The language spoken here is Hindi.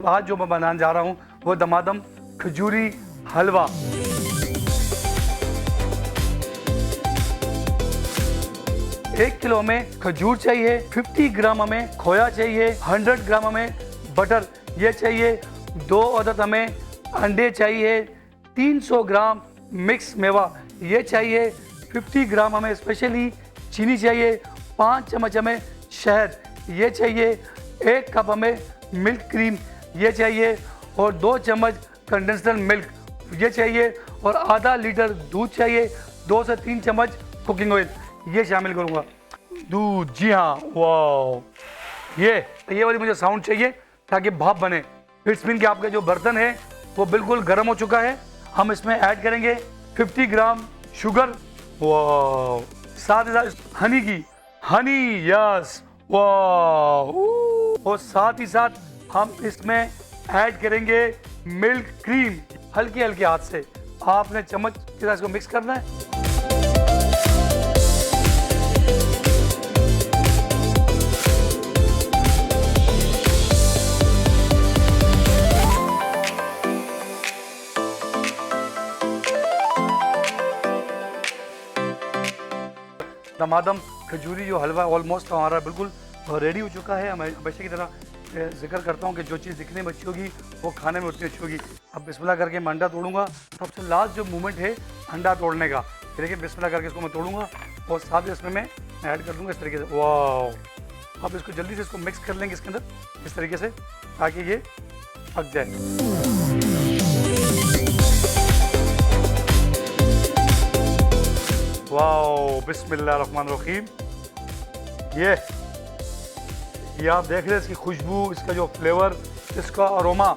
आज जो मैं बनाने जा रहा हूँ वो दमादम खजूरी हलवा। एक किलो में खजूर चाहिए, 50 ग्राम हमें खोया चाहिए, 100 ग्राम हमें बटर ये चाहिए, 2 अदद हमें अंडे चाहिए, 300 ग्राम मिक्स मेवा ये चाहिए, 50 ग्राम हमें स्पेशली चीनी चाहिए, 5 चम्मच हमें शहद ये चाहिए, 1 कप हमें मिल्क क्रीम ये चाहिए और 2 चम्मच कंडेंस्ड मिल्क ये चाहिए और आधा लीटर दूध चाहिए, 2 से 3 चम्मच कुकिंग ऑयल ये शामिल करूँगा। दूध, जी हाँ, वाह, ये वाली मुझे साउंड चाहिए ताकि भाप बने। इट्स मीन कि आपका जो बर्तन है वो बिल्कुल गर्म हो चुका है। हम इसमें ऐड करेंगे 50 ग्राम शुगर, वाह, साथ ही साथ हनी की, हनी, यस, वाह, और साथ ही साथ हम इसमें ऐड करेंगे मिल्क क्रीम। हल्के हल्के हाथ से आपने चम्मच के साथ इसको मिक्स करना है। दमादम खजूरी जो हलवा ऑलमोस्ट हमारा बिल्कुल रेडी हो चुका है। मैं हमेशा की तरह जिक्र करता हूँ कि जो चीज़ दिखने में अच्छी होगी वो खाने में उतनी अच्छी होगी। अब बिस्मिल्लाह करके मैं अंडा तोड़ूंगा। सबसे लास्ट जो मूवमेंट है अंडा तोड़ने का, देखिए बिस्मिल्लाह करके इसको मैं तोड़ूंगा और साथ ही इसमें मैं ऐड कर दूँगा इस तरीके से। वाह, अब इसको जल्दी से इसको मिक्स कर लेंगे इसके अंदर इस तरीके से ताकि ये पक जाए। वाओ, बिस्मिल्लाहिर्रहमानिर्रहीम। ये आप देख रहे हैं इसकी खुशबू, इसका जो फ्लेवर, इसका अरोमा